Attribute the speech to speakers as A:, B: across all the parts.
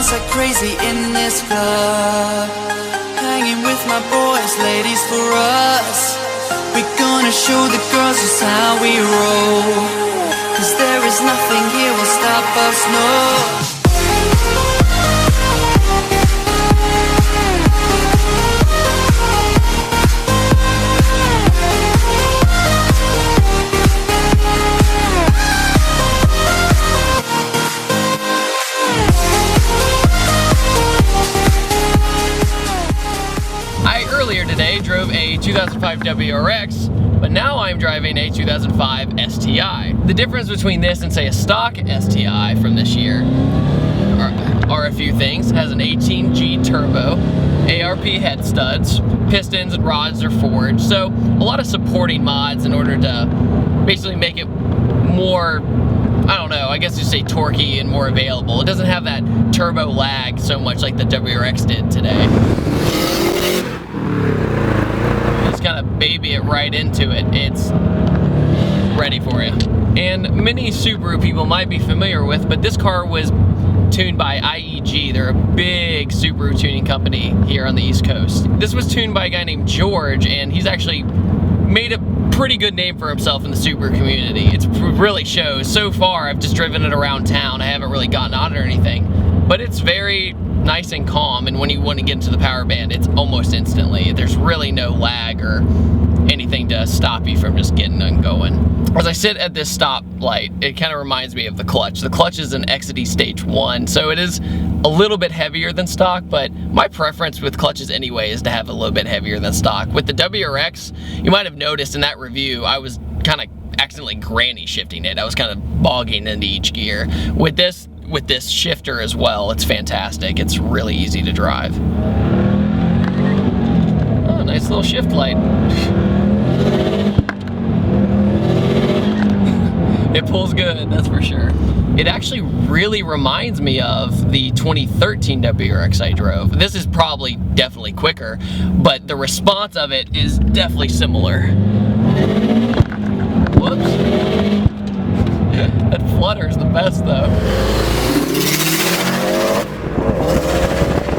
A: dance like crazy in this club, hanging with my boys, ladies for us. We're gonna show the girls just how we roll, 'cause there is nothing here will stop us, no.
B: Earlier today drove a 2005 WRX, but now I'm driving a 2005 STI. The difference between this and say a stock STI from this year are a few things. It has an 18G turbo, ARP head studs, pistons and rods are forged, so a lot of supporting mods in order to basically make it more, I don't know, I guess you say torquey and more available. It doesn't have that turbo lag so much like the WRX did today. Just kind of baby it right into it. It's ready for you. And many Subaru people might be familiar with, but this car was tuned by IAG. They're a big Subaru tuning company here on the East Coast. This was tuned by a guy named George, and he's actually made a pretty good name for himself in the Subaru community. It really shows. So far, I've just driven it around town. I haven't really gotten on it or anything, but it's very nice and calm, and when you want to get into the power band, it's almost instantly. There's really no lag or anything to stop you from just getting and going. As I sit at this stoplight, it kind of reminds me of the clutch. The clutch is an Exidy Stage 1, so it is a little bit heavier than stock, but my preference with clutches anyway is to have a little bit heavier than stock. With the WRX, you might have noticed in that review, I was kind of accidentally granny shifting it. I was kind of bogging into each gear. With this shifter as well, it's fantastic. It's really easy to drive. Oh, nice little shift light. It pulls good, that's for sure. It actually really reminds me of the 2013 WRX I drove. This is probably definitely quicker, but the response of it is definitely similar. Whoops. That flutter's the best though.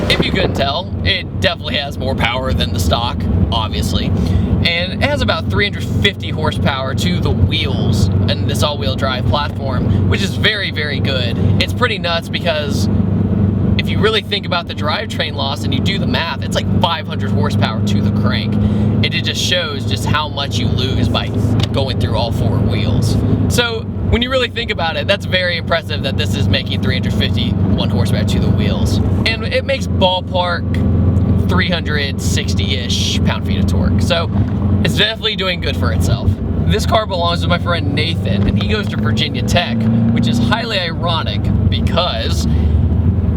B: If you couldn't tell, it definitely has more power than the stock, obviously. And it has about 350 horsepower to the wheels in this all-wheel drive platform, which is very, very good. It's pretty nuts because if you really think about the drivetrain loss and you do the math, it's like 500 horsepower to the crank. And it just shows just how much you lose by going through all four wheels. So when you really think about it, that's very impressive that this is making 351 horsepower to the wheels. And it makes ballpark 360-ish pound-feet of torque. So it's definitely doing good for itself. This car belongs to my friend Nathan, and he goes to Virginia Tech, which is highly ironic because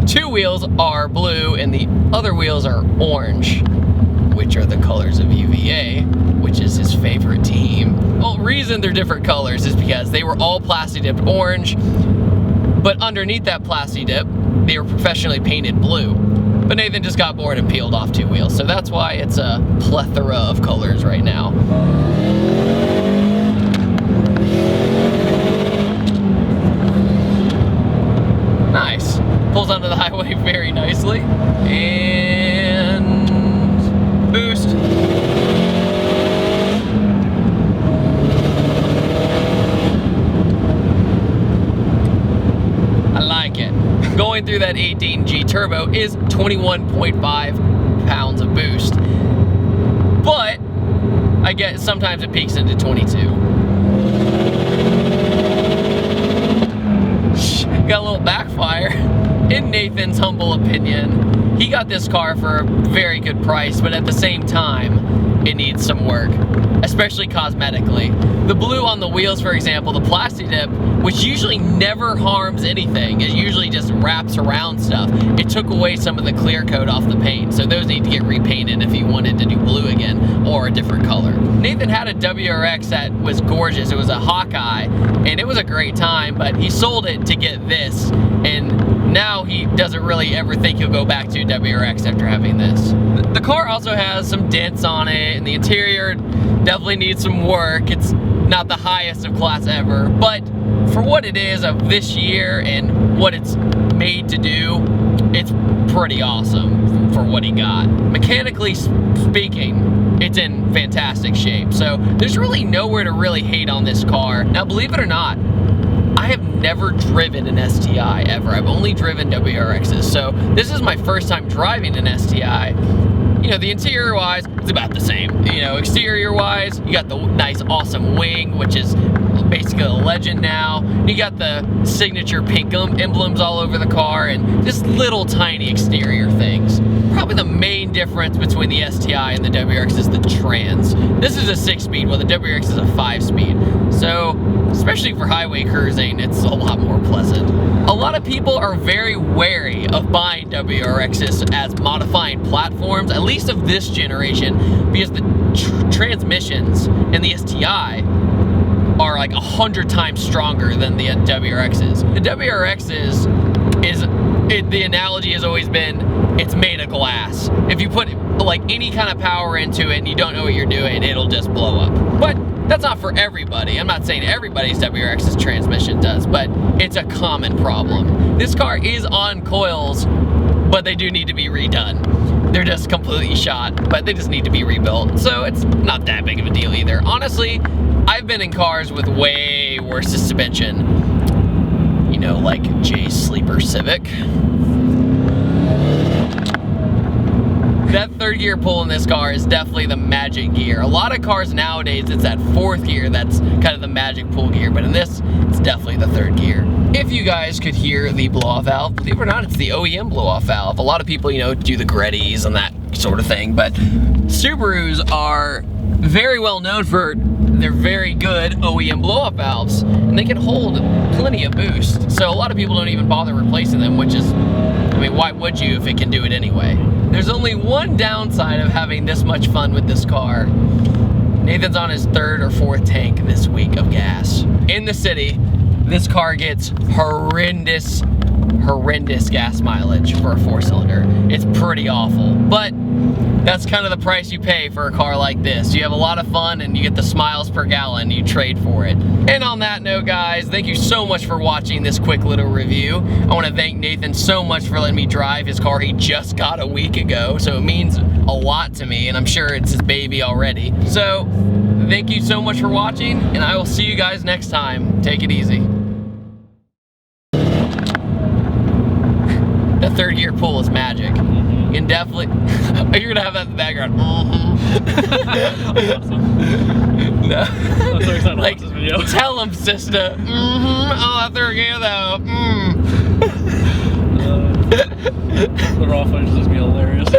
B: two wheels are blue and the other wheels are orange, which are the colors of UVA, which is his favorite team. Well, the reason they're different colors is because they were all plasti dipped orange, but underneath that plasti dip, they were professionally painted blue. But Nathan just got bored and peeled off two wheels, so that's why it's a plethora of colors right now. Nice. Pulls onto the highway very nicely. And boost. I like it. Going through that 18G turbo is 21.5 pounds of boost. But I guess sometimes it peaks into 22. Got a little backfire. In Nathan's humble opinion, he got this car for a very good price, but at the same time, it needs some work, especially cosmetically. The blue on the wheels, for example, the plasti dip, which usually never harms anything, it usually just wraps around stuff. It took away some of the clear coat off the paint, so those need to get repainted if you wanted to do blue again, or a different color. Nathan had a WRX that was gorgeous. It was a Hawkeye, and it was a great time, but he sold it to get this, and now he doesn't really ever think he'll go back to a WRX after having this. The car also has some dents on it, and the interior definitely needs some work. It's not the highest of class ever, but for what it is of this year and what it's made to do, it's pretty awesome for what he got. Mechanically speaking, it's in fantastic shape. So there's really nowhere to really hate on this car. Now, believe it or not, I have never driven an STI ever. I've only driven WRXs. So this is my first time driving an STI. You know, the interior wise, it's about the same. You know, exterior wise, you got the nice, awesome wing, which is basically a legend now. You got the signature pink emblems all over the car and just little tiny exterior things. Probably the main difference between the STI and the WRX is the trans. This is a 6-speed, while the WRX is a 5-speed. So, especially for highway cruising, it's a lot more pleasant. A lot of people are very wary of buying WRXs as modifying platforms, at least of this generation, because the transmissions in the STI are like 100 times stronger than the WRXs. The WRXs the analogy has always been, it's made of glass. If you put like any kind of power into it and you don't know what you're doing, it'll just blow up. But that's not for everybody. I'm not saying everybody's WRX's transmission does, but it's a common problem. This car is on coils, but they do need to be redone. They're just completely shot, but they just need to be rebuilt. So it's not that big of a deal either. Honestly, I've been in cars with way worse suspension. You know, like Jay's Sleeper Civic. That 3rd gear pull in this car is definitely the magic gear. A lot of cars nowadays, it's that 4th gear that's kind of the magic pull gear, but in this, it's definitely the 3rd gear. If you guys could hear the blow-off valve, believe it or not, it's the OEM blow-off valve. A lot of people, you know, do the Grettis and that sort of thing, but Subarus are very well known for their very good OEM blow-off valves, and they can hold plenty of boost. So a lot of people don't even bother replacing them, which is, I mean, why would you if it can do it anyway? There's only one downside of having this much fun with this car. Nathan's on his 3rd or 4th tank this week of gas. In the city, this car gets horrendous gas mileage for a 4-cylinder. It's pretty awful, but that's kind of the price you pay for a car like this. You have a lot of fun and you get the smiles per gallon, you trade for it. And on that note, guys, thank you so much for watching this quick little review. I want to thank Nathan so much for letting me drive his car he just got a week ago, so it means a lot to me, and I'm sure it's his baby already. So, thank you so much for watching, and I will see you guys next time. Take it easy. The 3rd gear pull is magic. You can definitely, you're gonna have that in the background. No.
C: I'm so excited to
B: like,
C: watch this video.
B: Tell him, sister. Oh, that 3rd gear though.
C: The raw footage is gonna be hilarious.